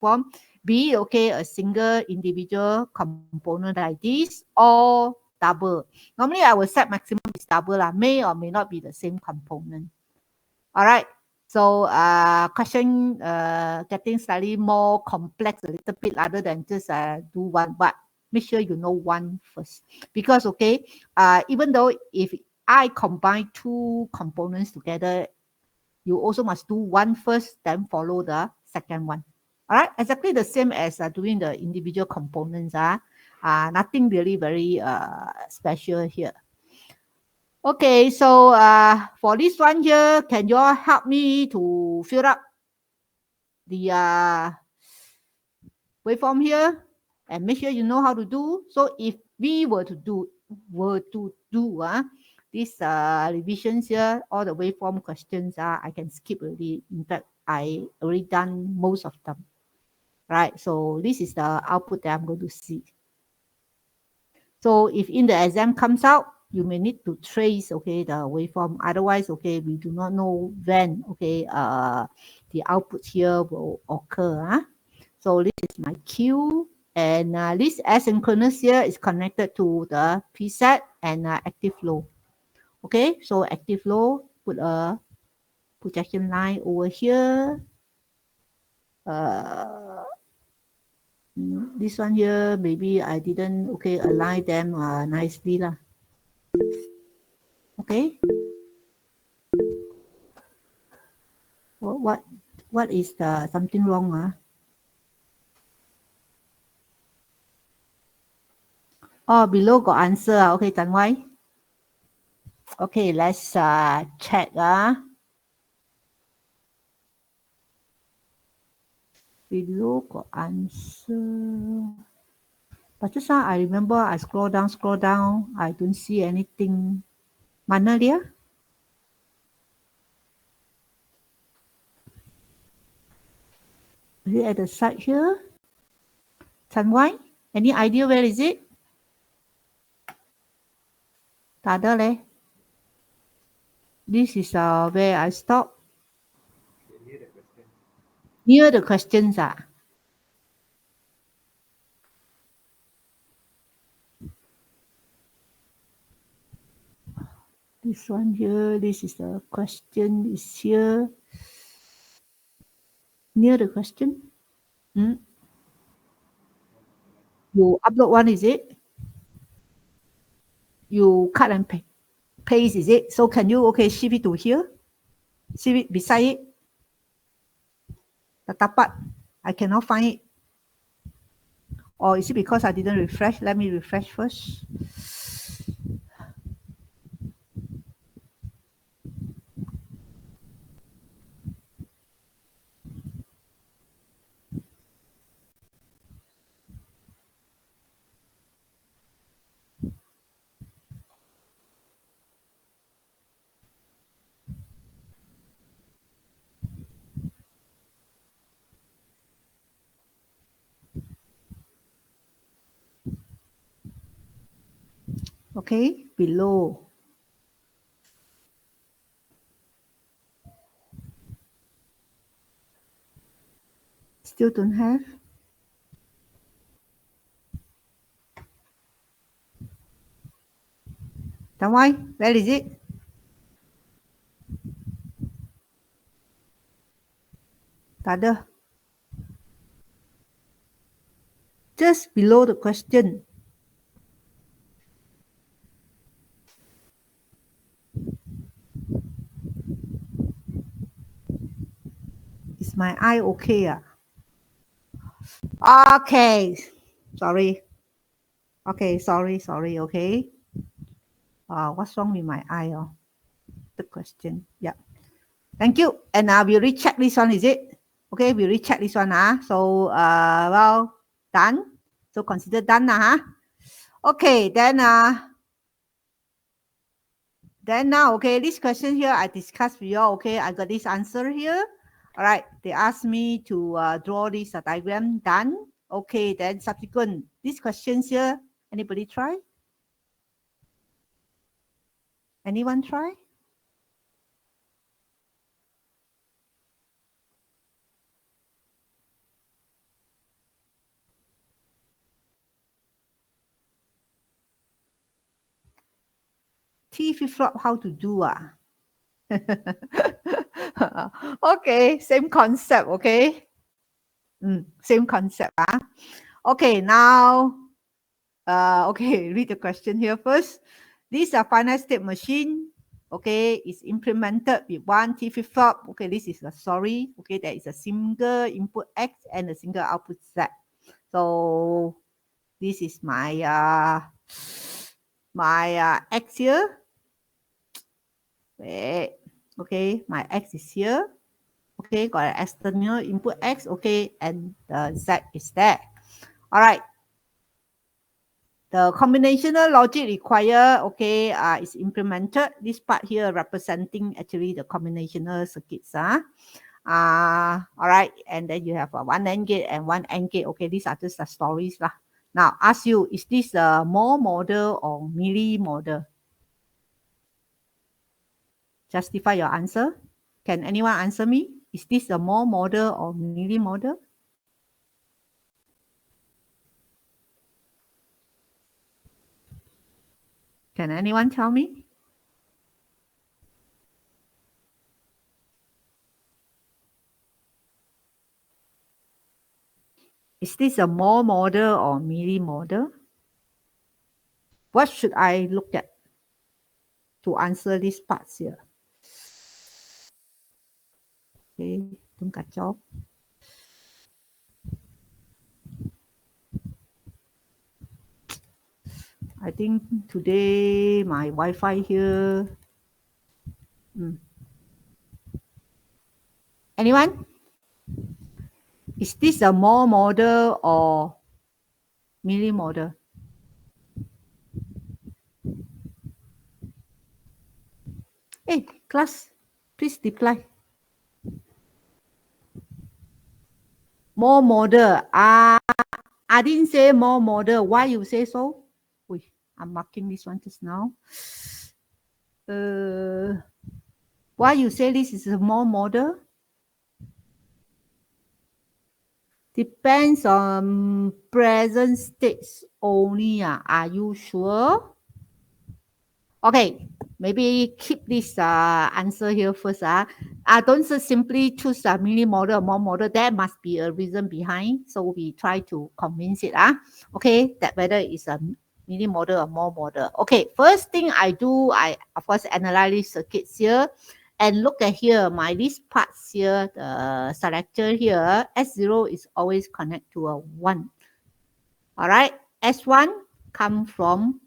waveform, be okay a single individual component like this or double. Normally I will set maximum is double lah, may or may not be the same component. All right. So question getting slightly more complex a little bit other than just do one, but make sure you know one first. Because okay, even though if I combine two components together, you also must do one first, then follow the second one. All right, exactly the same as doing the individual components. Nothing really very special here. Okay, so for this one here, can you all help me to fill up the waveform here and make sure you know how to do? So if we were to do these revisions here, all the waveform questions, I can skip already. In fact, I already done most of them. Right, so this is the output that I'm going to see. So if in the exam comes out, you may need to trace, okay, the waveform. Otherwise, okay, we do not know when, okay, the output here will occur. So this is my Q, and this asynchronous here is connected to the preset and active flow. Okay, so active flow, put a projection line over here. This one here, maybe I didn't, okay, align them nicely lah. Okay. What is the something wrong? Oh, below got answer. Okay, Tan Wai. Okay, let's check. Below got answer. But just now I remember I scroll down. I don't see anything. Mana dia? Is it at the side here? Tan Wai, any idea where is it? Tak ada leh. This is where I stop. Near the questions. This one here, this is the question, is here. Near the question. You upload one, is it? You cut and paste, is it? So can you, okay, shift it to here? Shift it beside it? The tapat, I cannot find it. Or is it because I didn't refresh? Let me refresh first. Okay, below. Still don't have. Then why? Where is it? Tak ada. Just below the question. Is my eye okay? Okay. Sorry. Okay, sorry. Okay. What's wrong with my eye? The question. Yeah. Thank you. And we recheck this one, is it? Okay, we recheck this one. So, well, done. So consider done. Okay, then now, okay, this question here I discussed with you. Okay, I got this answer here. All right, they asked me to draw this diagram. Done. Okay, then subsequent, these questions here, anybody try? Anyone try? T flip-flop, how to do? Okay, same concept, okay? Same concept. Okay, now, okay, read the question here first. These are finite state machine. Okay, is implemented with one T flip-flop. Okay, this is a story. Okay, there is a single input X and a single output Z. So this is my X here. Wait. Okay, my X is here. Okay, got an external input X. Okay, and the Z is there. All right. The combinational logic required, okay, is implemented. This part here representing actually the combinational circuits. All right, and then you have one AND gate and one AND gate. Okay, these are just the stories. Now, ask you, is this a Moore model or Mealy model? Justify your answer. Can anyone answer me? Is this a Moore model or Mealy model? Can anyone tell me? Is this a Moore model or Mealy model? What should I look at to answer these parts here? Okay, don't kacau. I think today my Wi-Fi here. Anyone? Is this a Moore model or Mealy model? Hey, class, please reply. Moore model. I didn't say Moore model. Why you say so? Wait, I'm marking this one just now. Why you say this is a Moore model? Depends on present states only. Are you sure? Okay, maybe keep this answer here first. Don't simply choose a Mealy model or Moore model. There must be a reason behind. So we try to convince it. Okay, that whether it's a Mealy model or Moore model. Okay, first thing I do, I of course analyze circuits here and look at here, my list parts here, the selector here, S0 is always connect to a 1. All right, S1 come from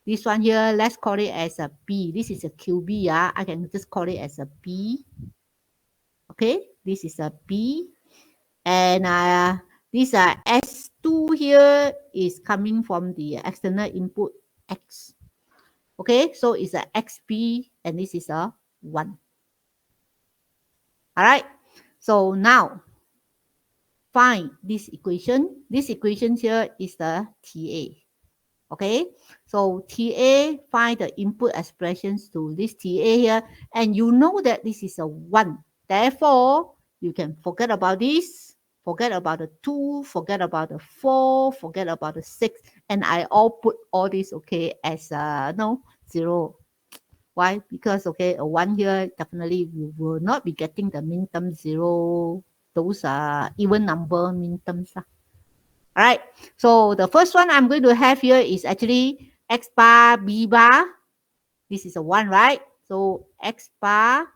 this one here, let's call it as a B. This is a QB. I can just call it as a B. Okay, this is a B. And this S2 here is coming from the external input X. Okay, so it's a XB and this is a 1. All right, so now find this equation. This equation here is the TA. Okay, so TA, find the input expressions to this TA here, and you know that this is a 1. Therefore, you can forget about this, forget about the 2, forget about the 4, forget about the 6, and I all put all this, okay, as no, 0. Why? Because, okay, a 1 here, definitely you will not be getting the min term 0. Those are even number min terms. All right, so the first one I'm going to have here is actually X bar, B bar. This is a 1, right? So X bar,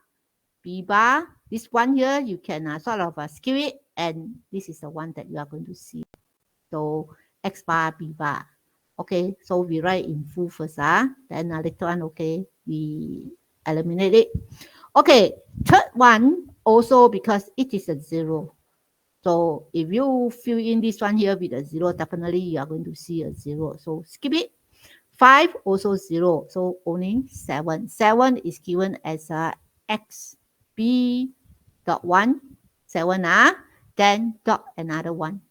B bar. This one here, you can sort of skip it. And this is the one that you are going to see. So X bar, B bar. Okay, so we write in full first. Then later on, okay, we eliminate it. Okay, third one, also because it is a 0. So if you fill in this one here with a 0, definitely you are going to see a 0. So skip it. 5 also 0. So only 7. 7 is given as a x b dot 1. 7 then dot another 1.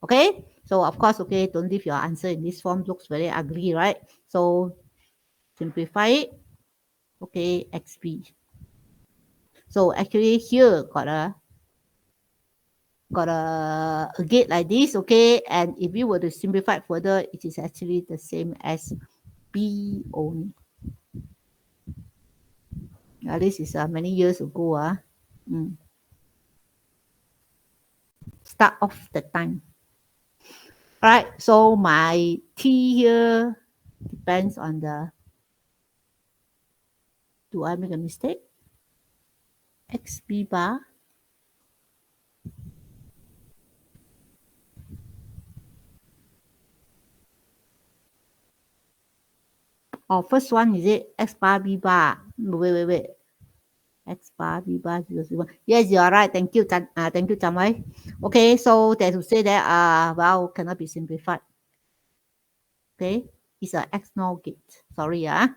Okay. So of course, okay, don't leave your answer in this form. Looks very ugly, right? So simplify it. Okay, xb. So actually here got a gate like this, okay? And if you were to simplify further, it is actually the same as B only. This is many years ago. Start off the time. All right, so my T here depends on the, do I make a mistake? XB bar. Oh, first one is it X bar B bar? Wait. X bar B bar 001. Yes, you are right. Thank you, thank you, Chan Wei. Okay, so they to say that well, cannot be simplified. Okay, it's a X NOR gate. Sorry, a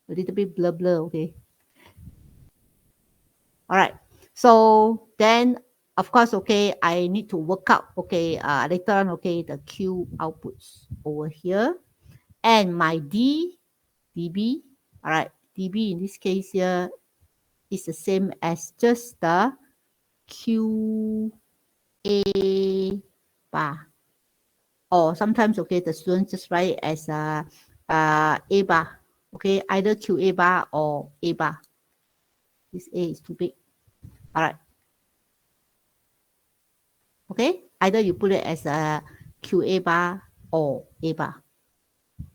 little bit blur. Okay. All right. So then, of course, okay, I need to work out, okay, later on, okay, the Q outputs over here. And my dB, all right, dB in this case here is the same as just the QA bar. Or sometimes, okay, the students just write it as A bar, okay, either QA bar or A bar. This A is too big. All right. Okay, either you put it as a QA bar or A bar.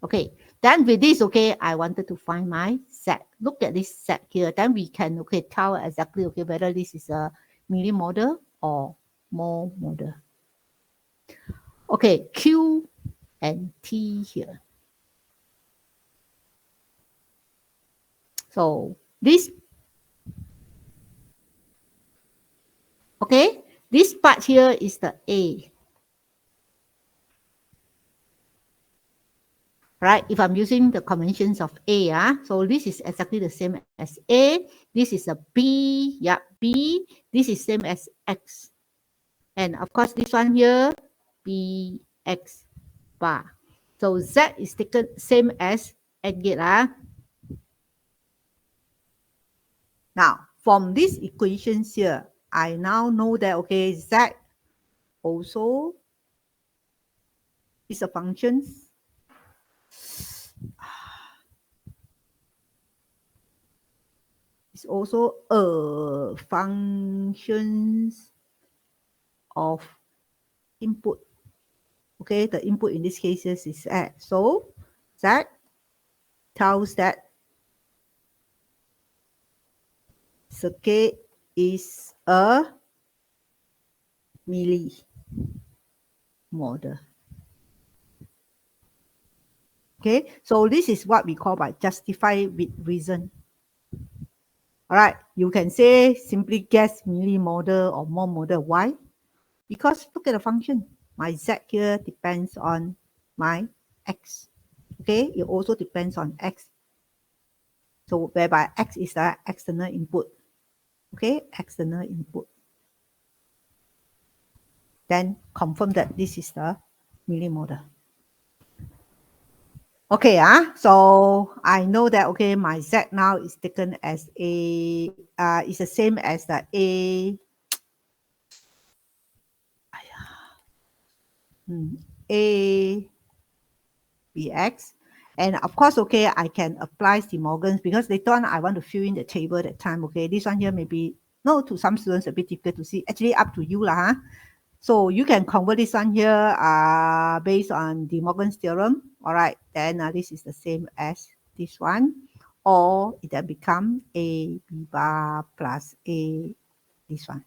Okay, then with this, okay, I wanted to find my set. Look at this set here. Then we can, okay, tell exactly, okay, whether this is a millimodel or mole model. Okay, Q and T here. So this, okay, this part here is the A. Right? If I'm using the conventions of A, so this is exactly the same as A. This is a B, yeah, B. This is same as X. And of course, this one here, BX bar. So Z is taken same as AND gate. Now, from these equations here, I now know that, okay, Z also is a function. It's also a function of input. Okay, the input in this case is Z. So that tells that circuit is a millimodel. Okay, so this is what we call by justify with reason. All right, you can say simply guess millimodel or more model. Why? Because look at the function. My Z here depends on my X. Okay, it also depends on X. So whereby X is the external input. Okay, external input. Then confirm that this is the millimodel. Okay, so I know that, okay, my Z now is taken as a, is the same as the A BX. And of course, okay, I can apply De Morgan's because later on I want to fill in the table that time. Okay, this one here maybe, no, to some students a bit difficult to see. Actually, up to you lah. So you can convert this one here based on De Morgan's theorem. All right, then this is the same as this one. Or it then become A B bar plus A, this one.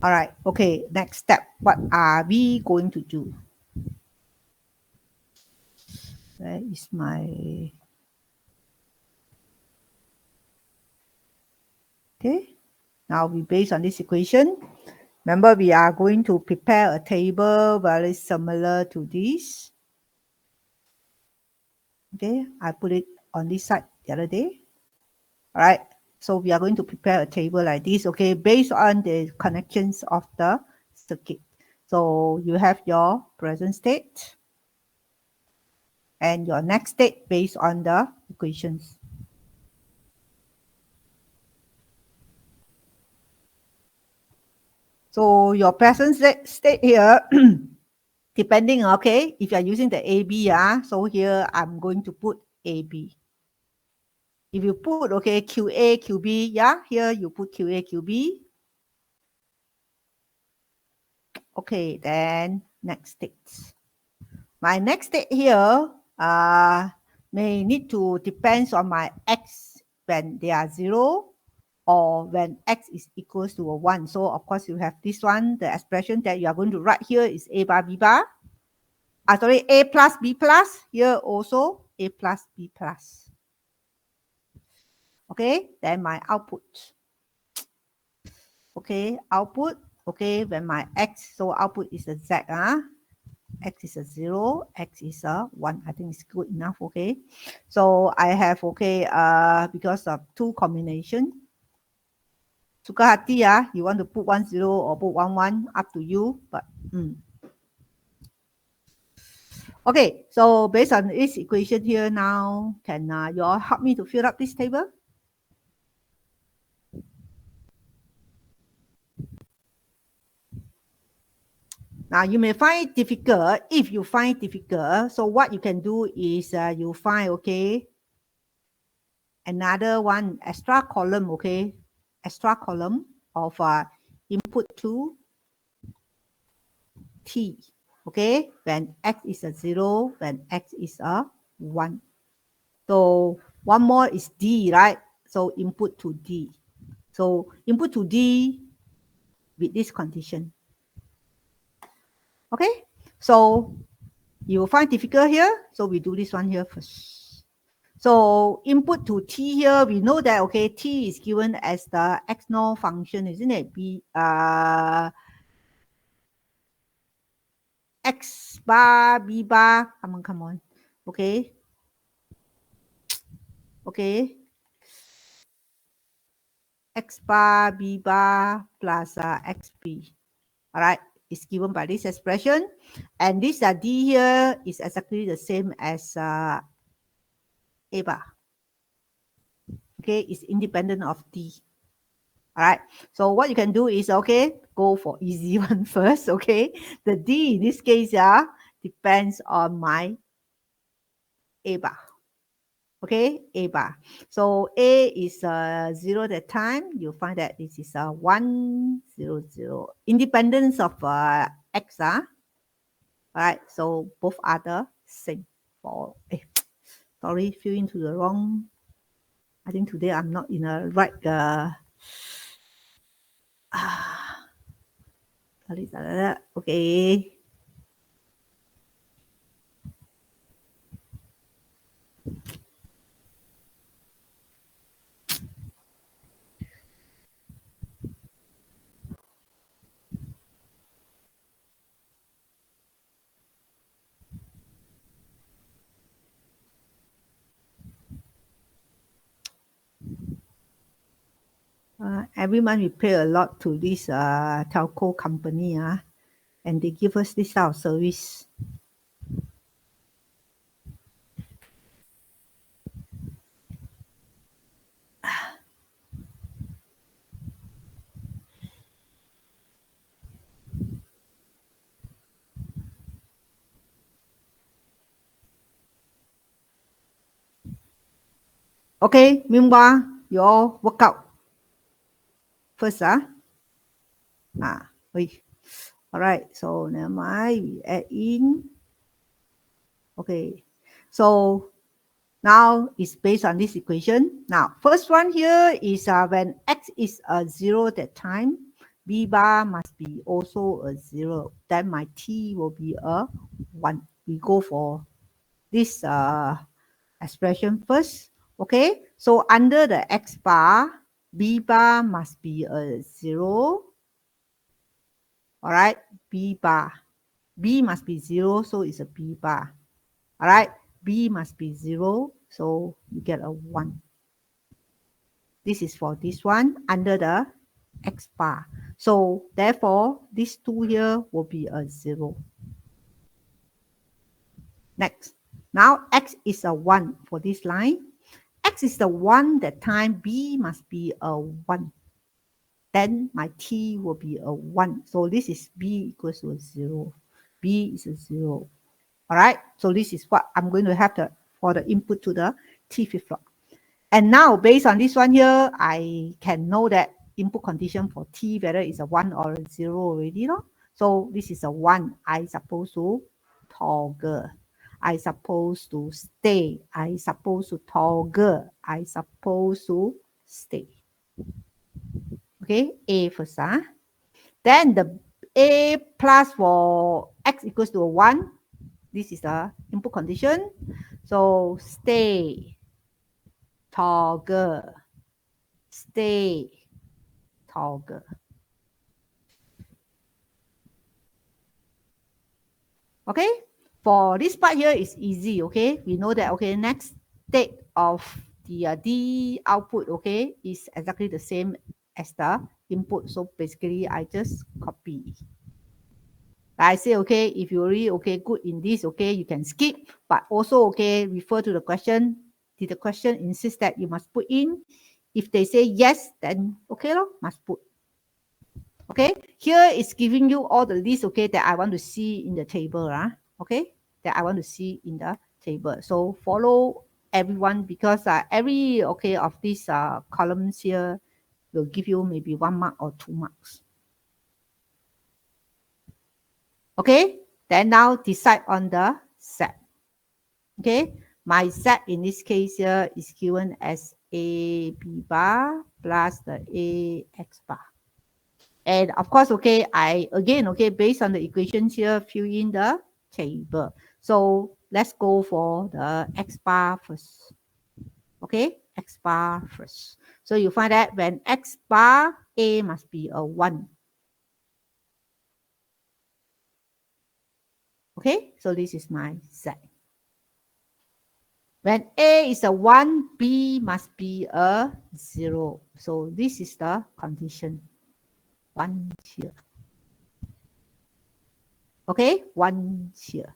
All right, okay, next step. What are we going to do? Where is my... Okay, now we based on this equation. Remember, we are going to prepare a table very similar to this. Okay, I put it on this side the other day. All right, so we are going to prepare a table like this, okay, based on the connections of the circuit. So you have your present state and your next state based on the equations. So your present state here Depending, okay, if you are using the AB, so here I'm going to put AB. If you put, okay, QA, QB, yeah, here you put QA, QB. Okay, then next state. My next state here may need to depends on my X when they are 0 or when X is equals to a 1. So of course you have this one, the expression that you are going to write here is A bar B bar. Sorry, A plus B plus, here also A plus B plus. Okay, then my output. Okay, output, okay, when my X, so output is a Z, X is a 0, X is a 1. I think it's good enough, okay. So I have, okay, because of two combination, suka hati, you want to put 1 0 or put 1 1, up to you, but okay, so based on this equation here now, can you all help me to fill up this table? Now you may find it difficult. If you find it difficult, so what you can do is you find, okay, another one extra column, okay, extra column of input to T, okay, when X is a 0, when X is a 1. So one more is D, right? So input to D. So input to D with this condition. Okay, so you will find difficult here. So we do this one here first. So input to T here, we know that, okay, T is given as the X0 function, isn't it? X bar, B bar, come on. Okay. Okay. X bar, B bar plus XB. All right, it's given by this expression. And this D here is exactly the same as A bar. Okay, it's independent of D. All right, so what you can do is, okay, go for easy one first, okay. The D in this case, depends on my A bar. Okay, A bar. So A is 0 that time. You'll find that this is 1, 0, 0. Independence of X. All right, so both are the same. For sorry, fill into the wrong. I think today I'm not in a right. Okay. Every month we pay a lot to this telco company, and they give us this type of service. Okay, meanwhile, you all work out first, wait. All right, so never mind, we add in. Okay, so now it's based on this equation. Now, first one here is when X is a 0 that time, B bar must be also a 0. Then my T will be a 1. We go for this expression first. Okay, so under the X bar, B bar must be a 0. All right, B bar. B must be 0, so it's a B bar. All right, B must be 0, so you get a 1. This is for this one under the X bar. So therefore, these two here will be a 0. Next, now X is a 1 for this line. X is the 1 that time B must be a 1. Then my T will be a 1. So this is B equals to a 0. B is a 0. All right, so this is what I'm going to have for the input to the T flip-flop. And now, based on this one here, I can know that input condition for T, whether it's a 1 or a 0 already. No? So this is a 1. I supposed to toggle. I supposed to stay. I supposed to toggle. I supposed to stay. Okay, A first. Then the A plus for X equals to a 1. This is the input condition. So stay, toggle, stay, toggle. Okay, for this part here is easy. Okay, we know that. Okay, next state of the D output, okay, is exactly the same as the input. So basically, I just copy. I say, okay, if you're really okay, good in this, okay, you can skip, but also, okay, refer to the question. Did the question insist that you must put in? If they say yes, then okay, must put. Okay, here is giving you all the list, okay, that I want to see in the table, okay, that I want to see in the table. So follow everyone, because every, okay, of these columns here will give you maybe 1 mark or 2 marks. Okay, then now decide on the set. Okay, my set in this case here is given as A B bar plus the A X bar. And of course, okay, okay, based on the equations here, fill in the table. So let's go for the X bar first. Okay, X bar first. So you find that when X bar, A must be a 1. Okay, so this is my set. When A is a 1, B must be a 0. So this is the condition. 1 here. Okay, 1 here.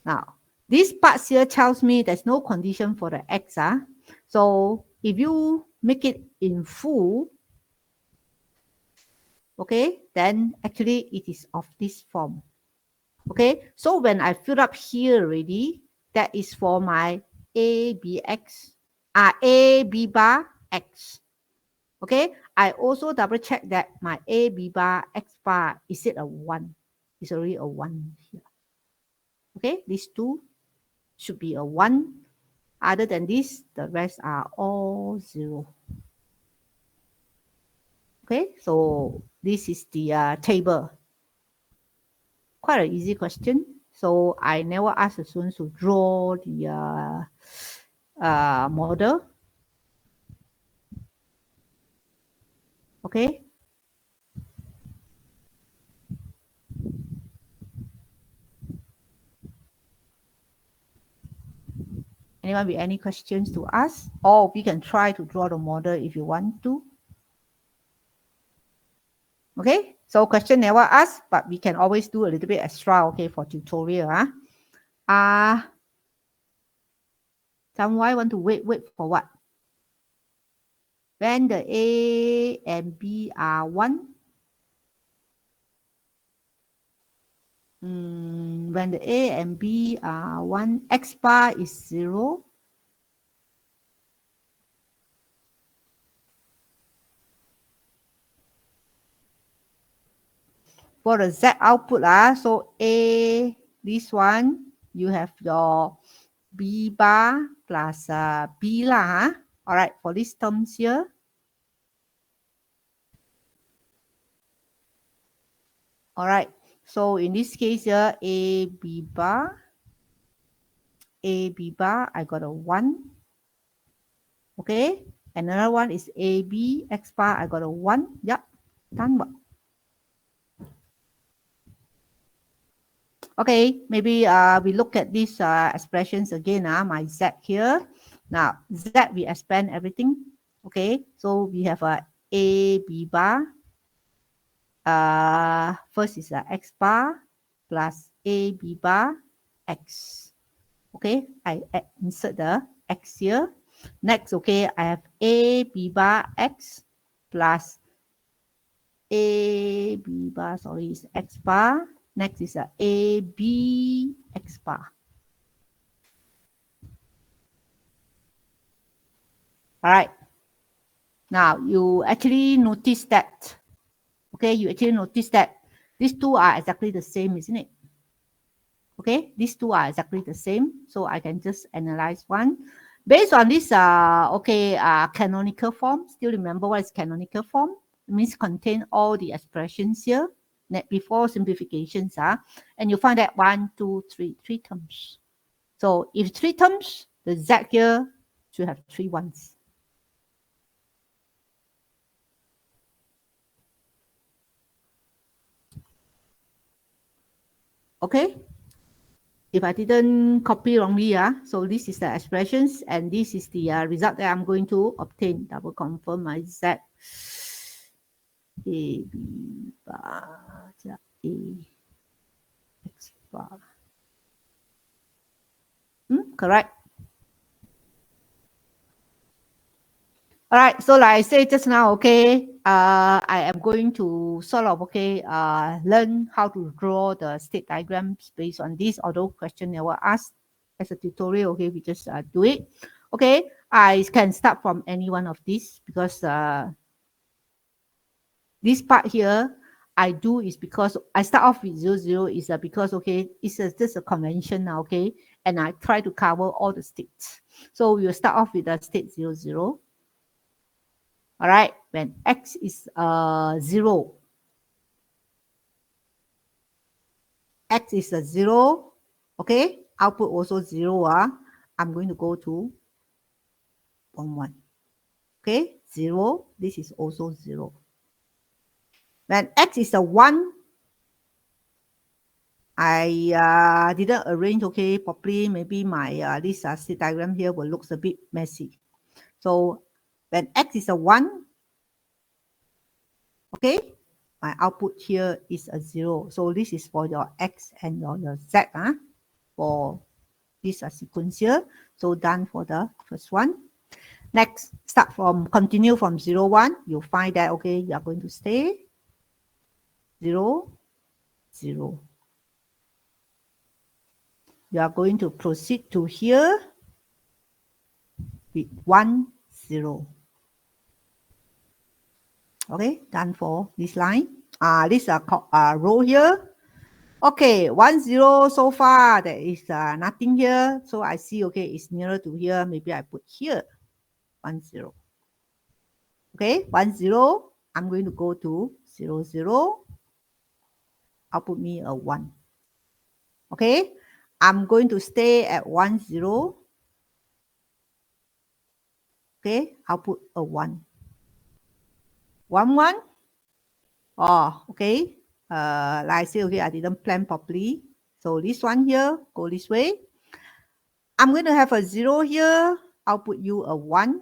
Now, this part here tells me there's no condition for the X. So if you make it in full, okay, then actually it is of this form. Okay, so when I fill up here already, that is for my A, B, X, A, B bar, X. Okay, I also double check that my A, B bar, X bar, is it a 1? It's already a 1 here. Okay, these two should be a 1. Other than this, the rest are all 0. Okay, so this is the table. Quite an easy question. So I never ask the students to draw the model. Okay. Anyone with any questions to ask? Or we can try to draw the model if you want to. Okay, so question never asked, but we can always do a little bit extra, okay, for tutorial. Someone want to wait for what? When the A and B are 1. When the A and B are 1, X bar is 0. For the Z output, so A, this one, you have your B bar plus B lah. All right, for these terms here. All right, so in this case here, A, B bar, I got a 1. Okay, another one is AB, X bar, I got a 1. Yep, done. Okay, maybe we look at these expressions again. My Z here. Now, Z, we expand everything. Okay, so we have a B bar. First is a X bar plus B bar X. Okay, I insert the X here. Next, okay, I have B bar X plus A B bar, sorry, is X bar. Next is A B X bar. All right. Now you actually notice that, okay, you actually notice that these two are exactly the same, isn't it? Okay, these two are exactly the same. So I can just analyze one. Based on this, canonical form, still remember what is canonical form? It means contain all the expressions here before simplifications. And you find that 1, 2, 3, 3 terms. So if 3 terms, the Z here should have 3 ones. Okay? If I didn't copy wrongly, so this is the expressions and this is the result that I'm going to obtain. Double confirm my Z. A, B, bar, A, X bar. Correct. All right, so like I said just now, okay, I am going to sort of, learn how to draw the state diagrams based on this, although question never asked as a tutorial, okay, we just do it. Okay, I can start from any one of these because this part here, I do is because I start off with 0, 0 is because, okay, it's just a convention now, okay, and I try to cover all the states. So we will start off with the state 0, 0. All right, when X is 0, X is a 0, okay, output also 0, I'm going to go to 1, 1. Okay, 0, this is also 0. When X is a 1, I didn't arrange, okay, properly. Maybe my this state diagram here will look a bit messy. So when X is a 1, okay, my output here is a 0. So this is for your X and your Z, for this sequential. So done for the first one. Next, continue from 0, 1. You'll find that, okay, you are going to stay 0, 0. You are going to proceed to here with 1, 0. Okay, done for this line. This row here. Okay, 1, 0 so far. There is nothing here. So I see, okay, it's nearer to here. Maybe I put here 1, 0. Okay, 1, 0. I'm going to go to 0, 0. Output me a 1. Okay, I'm going to stay at 1, 0. Okay, output a 1. 1, 1. Oh, okay. Like I say, okay, I didn't plan properly. So this one here, go this way. I'm going to have a 0 here. I'll put you a 1.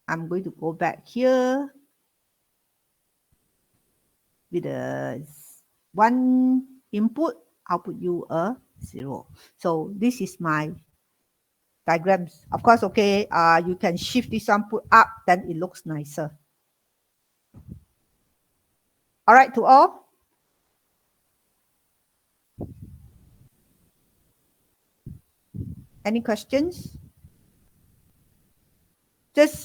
I'm going to go back here with a 1 input. I'll put you a 0. So this is my diagrams. Of course, okay, you can shift this one, put up, then it looks nicer. All right, to all. Any questions? Just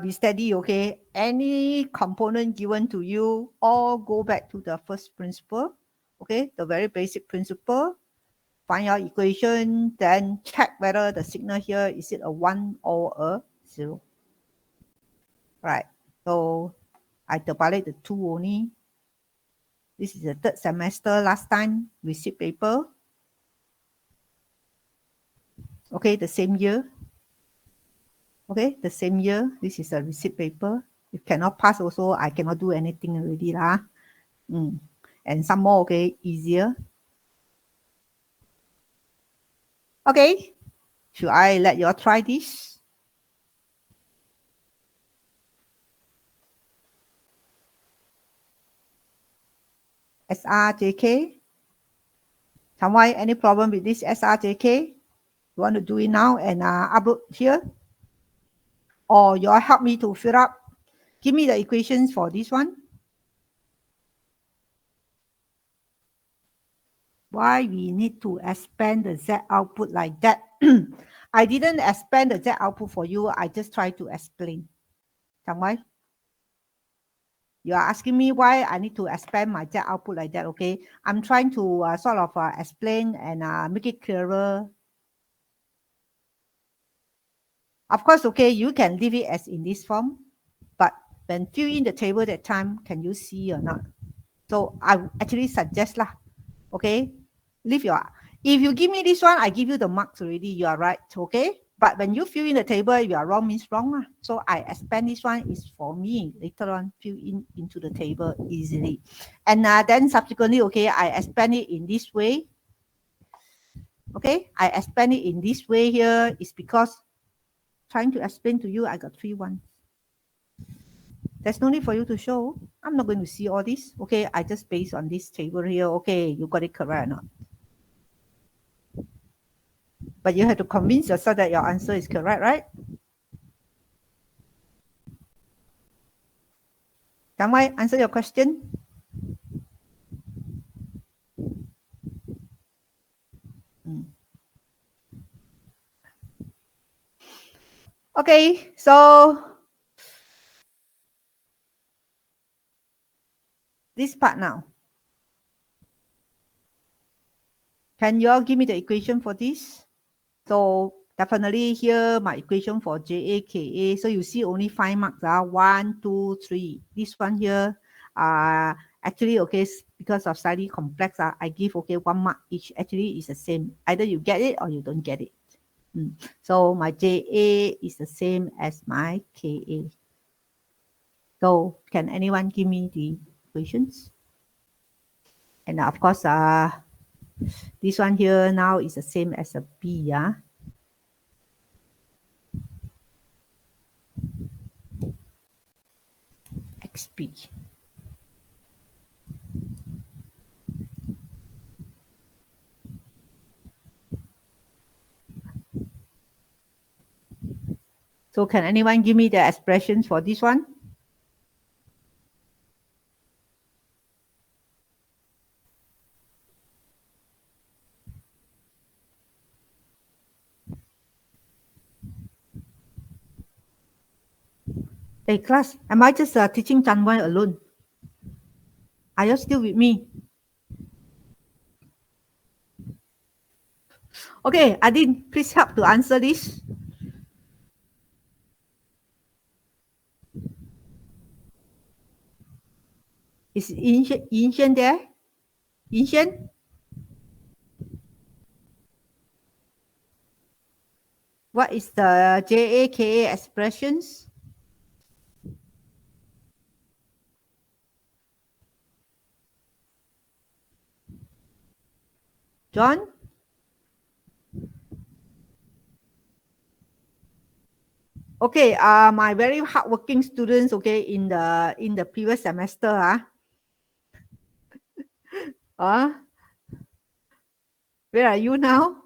be steady, okay? Any component given to you, all go back to the first principle, okay? The very basic principle. Find your equation, then check whether the signal here is it a 1 or a 0. Right. So I terbalik the 2 only. This is the 3rd semester last time, receipt paper. Okay, the same year. Okay, the same year. This is a receipt paper. If cannot pass also, I cannot do anything already lah. And some more, okay, easier. Okay, should I let you all try this? SRJK. Someone, any problem with this SRJK? You want to do it now and upload here? Or you all help me to fill up? Give me the equations for this one. Why we need to expand the Z output like that? I didn't expand the Z output for you. I just try to explain. Why? You are asking me why I need to expand my Z output like that, okay? I'm trying to sort of explain and make it clearer. Of course, okay, you can leave it as in this form, but when fill in the table that time, can you see or not? So I actually suggest lah, okay, leave your, if you give me this one, I give you the marks already, you are right, okay? But when you fill in the table, you are wrong means wrong lah. So I expand this one is for me, later on fill in into the table easily. And then subsequently, okay, I expand it in this way. Okay, I expand it in this way here is because trying to explain to you, I got 3 ones. There's no need for you to show. I'm not going to see all this. Okay, I just based on this table here. Okay, you got it correct or not? But you have to convince yourself that your answer is correct, right? Can I answer your question? Okay, so this part now. Can you all give me the equation for this? So definitely here my equation for JAKA. So you see only 5 marks. 1, 2, 3. This one here, actually, okay, because of slightly complex, I give, okay, 1 mark each. Actually, it's the same. Either you get it or you don't get it. So my JA is the same as my KA. So can anyone give me the equations? And of course, this one here now is the same as a B, yeah. XP. So can anyone give me the expressions for this one? Hey class, am I just teaching Chanwai alone? Are you still with me? Okay, Adin, please help to answer this. Is Yin there? Yin? What is the JAKA expressions? John? Okay, my very hardworking students, okay, in the previous semester, where are you now?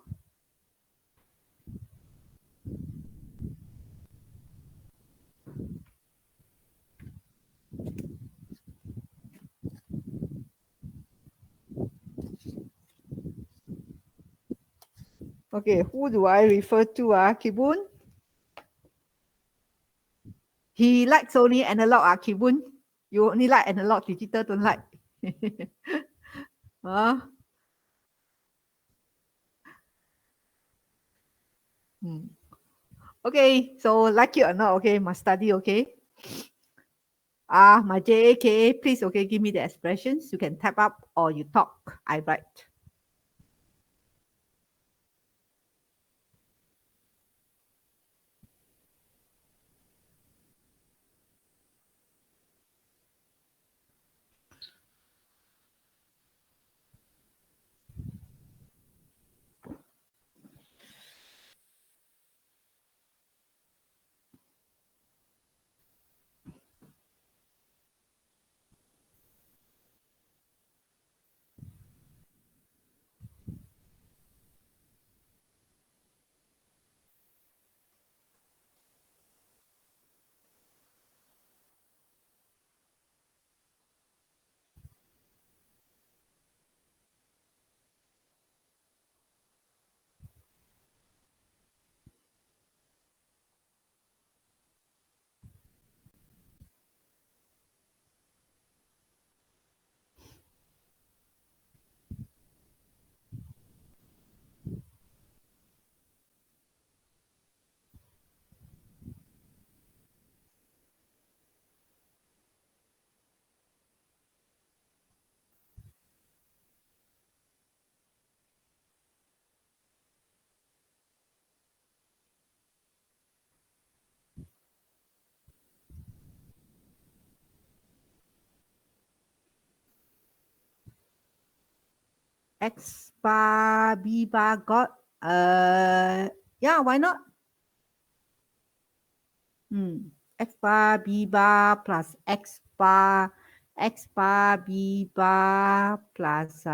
Okay, who do I refer to? Kibun? He likes only analog, Kibun. You only like analog, digital don't like. Okay, so like it or not, okay, must study, okay. My JAKA, please, okay, give me the expressions. You can type up or you talk, I write. X bar, B bar got, yeah, why not? X bar, B bar plus X bar, B bar plus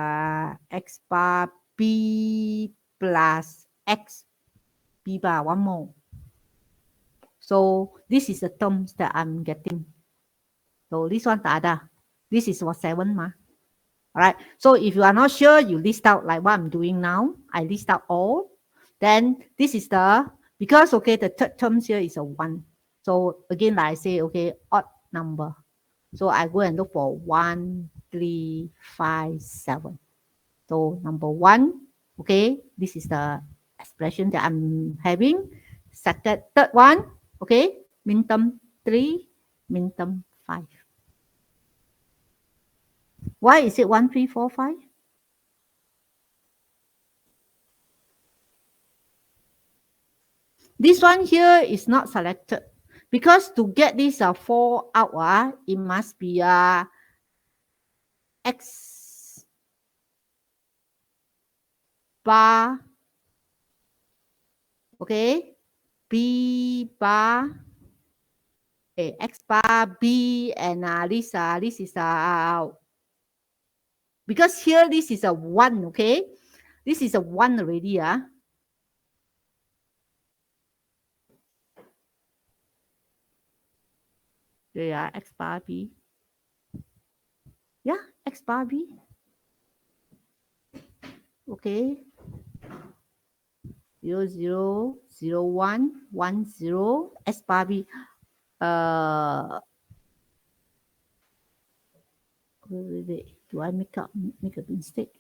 X bar, B plus X B bar, one more. So this is the terms that I'm getting. So this one tak ada. This is what 7 ma. All right. So if you are not sure, you list out like what I'm doing now. I list out all. Then this is the, because okay, the third terms here is a 1. So again, like I say, okay, odd number. So I go and look for 1, 3, 5, 7. So number 1, okay, this is the expression that I'm having. Third one, okay, min term 3, min term 5. Why is it 1, 3, 4, 5? This one here is not selected because to get this 4 out, it must be X bar, okay, B bar, okay, X bar, B, and this is because here this is a 1, okay? This is a 1 already, yeah, X bar B. Yeah, X bar B. Okay. 0, 0, 0, 1, 1, 0, X bar B. Wait, do I make a mistake?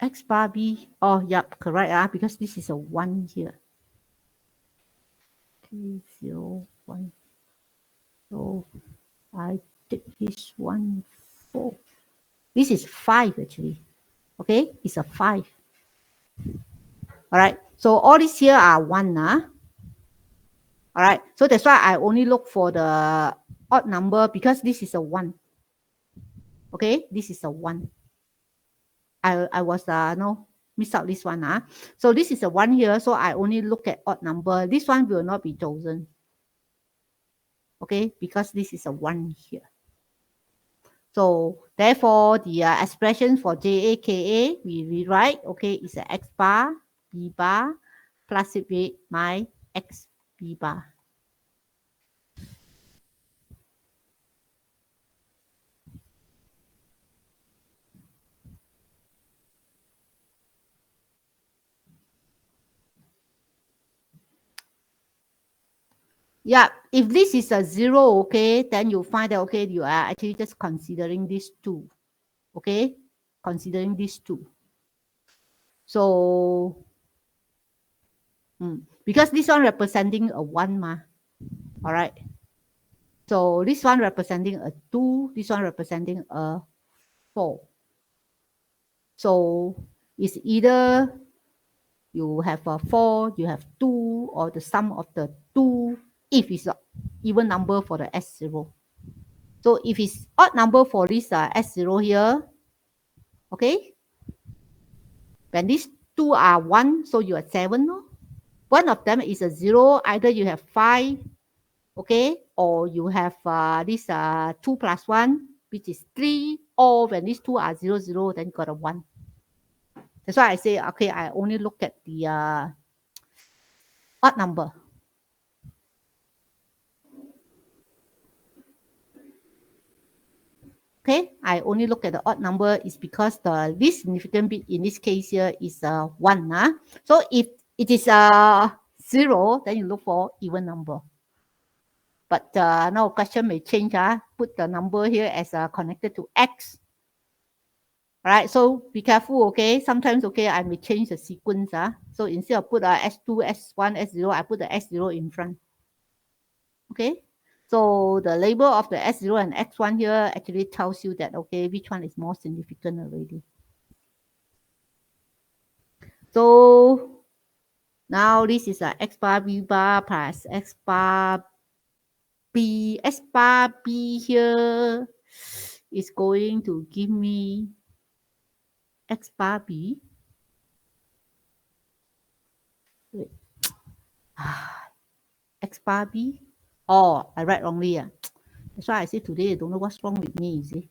X bar B. Oh, yep, correct. Because this is a 1 here. Okay, 0, 1. So I take this one 4. This is 5 actually. Okay, it's a 5. All right. So all these here are 1. All right. So that's why I only look for the odd number because this is a 1. Okay, this is a 1. I was no, miss out this one. So this is a 1 here. So I only look at odd number. This one will not be chosen. Okay, because this is a 1 here. So therefore, the expression for JAKA, we rewrite, okay, is a X bar, B bar, plus it with my X B bar. Yeah, if this is a 0, okay, then you find that, okay, you are actually just considering these 2, okay, considering these 2. So, because this one representing a 1, all right. So this one representing a 2, this one representing a 4. So it's either you have a 4, you have 2, or the sum of the 2 if it's an even number for the S0. So if it's odd number for this S0 here, okay, when these 2 are 1, so you are 7. No? One of them is a 0, either you have 5, okay, or you have this 2 plus 1, which is 3, or when these 2 are 0, 0, then you got a 1. That's why I say, okay, I only look at the odd number. Okay, I only look at the odd number is because the least significant bit in this case here is 1. So if it is 0, then you look for even number. But now question may change. Put the number here as connected to X. All right, so be careful, okay? Sometimes, okay, I may change the sequence. So instead of put S2, S1, S0, I put the S0 in front. Okay, so the label of the S0 and X1 here actually tells you that, okay, which one is more significant already. So now this is a x bar b bar plus x bar b. X bar b here is going to give me x bar b. Wait. X bar b. Oh, I write wrongly. That's why I say today I don't know what's wrong with me, you see.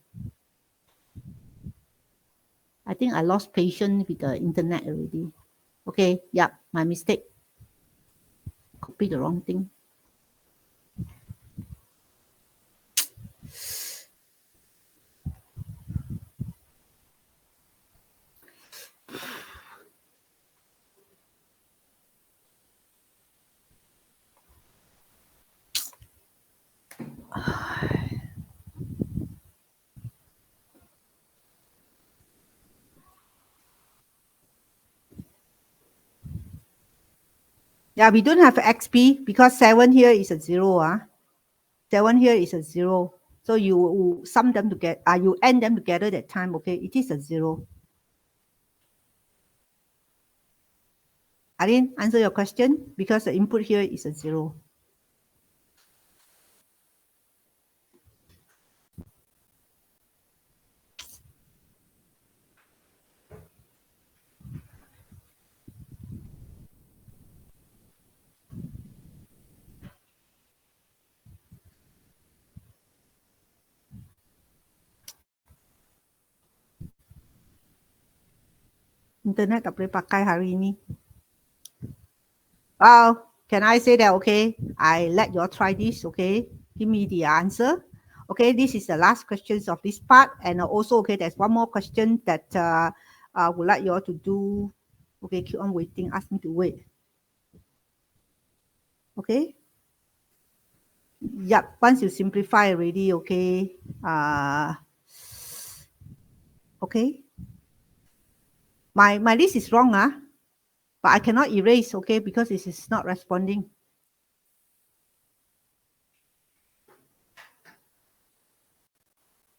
I think I lost patience with the internet already. Okay, yeah, my mistake. Copy the wrong thing. Yeah, we don't have XP because 7 here is a 0. 7 here is a 0. So you sum them together, you add them together that time, okay, it is a 0. I didn't answer your question because the input here is a 0. Internet tak boleh pakai hari ini. Well, can I say that, okay, I let you all try this, okay, give me the answer. Okay, this is the last questions of this part, and also, okay, there's one more question that I would like you all to do. Okay, keep on waiting, ask me to wait. Okay. Yep, once you simplify already, okay. Okay. My list is wrong, but I cannot erase, okay, because this is not responding.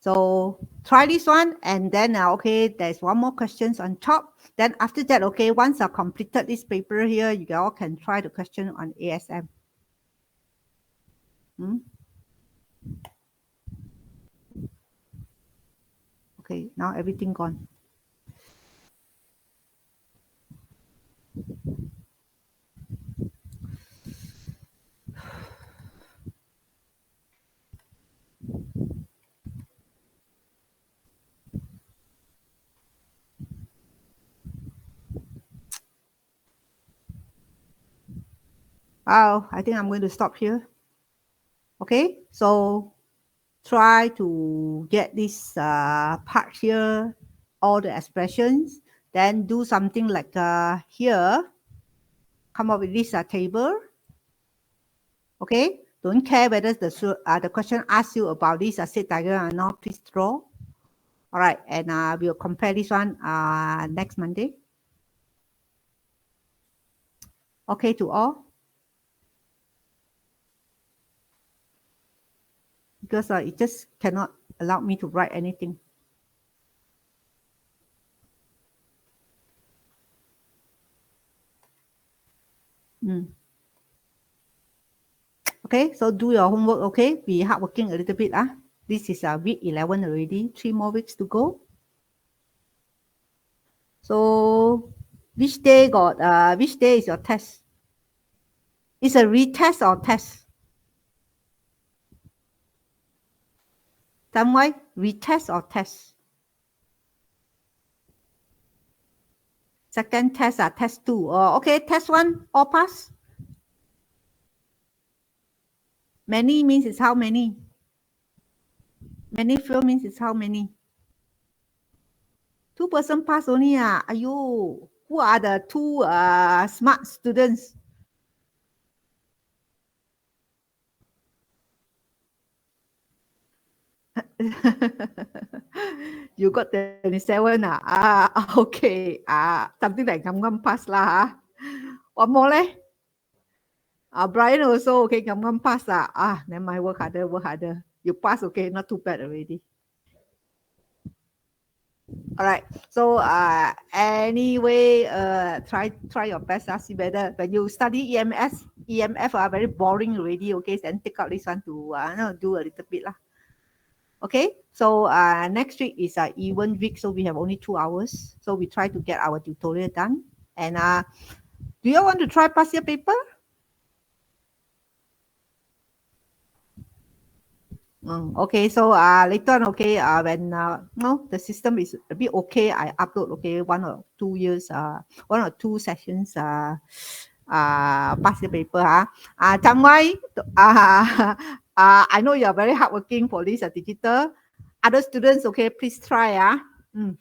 So try this one, and then okay, there's one more questions on top. Then after that, okay, once I completed this paper here, you all can try the question on ASM. Okay, now everything gone. Oh, I think I'm going to stop here. Okay, so try to get this part here, all the expressions, then do something like here, come up with this table. Okay, don't care whether the question asks you about this state diagram or not, please draw. All right, and we'll compare this one next Monday. Okay to all? Because it just cannot allow me to write anything. Okay, so do your homework, okay? Be hardworking a little bit. This is week 11 already, 3 more weeks to go. So which day is your test? It's a retest or test? Some way, retest or test? Second test, test 2. Okay, test 1, all pass. Many means it's how many? Many fail means it's how many? 2% pass only. Ayu, who are the 2 smart students? You got 27. Okay. Something like ngam pass lah. One more leh. Brian also okay, ngam pass lah. Then my work harder. You pass, okay, not too bad already. All right. So anyway, try your best. See whether when you study EMF are very boring already. Okay, then take out this one to do a little bit lah. Okay. So next week is even week, so we have only 2 hours. So we try to get our tutorial done. And do you want to try past year paper? Okay, so later on, okay, when no, the system is a bit okay, I upload, okay, 1 or 2 years, 1 or 2 sessions, past the paper, Chang Wai, I know you are very hardworking for this digital. Other students, okay, please try,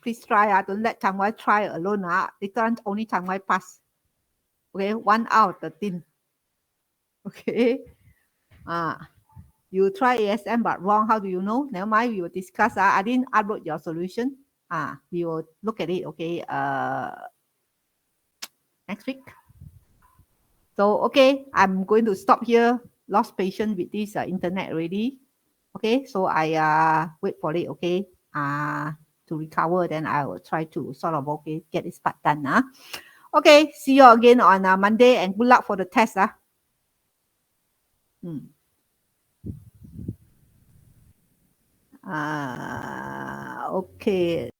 please try, don't let Chang Wai try alone, later on only Chang Wai pass, okay, 1 out of 13, okay, you try ASM but wrong. How do you know? Never mind. We will discuss. I didn't upload your solution. We will look at it. Okay. Next week. So okay, I'm going to stop here. Lost patience with this internet already. Okay. So I wait for it. Okay. To recover. Then I will try to sort of get this part done. Okay. See you again on Monday and good luck for the test. Hmm. Okay.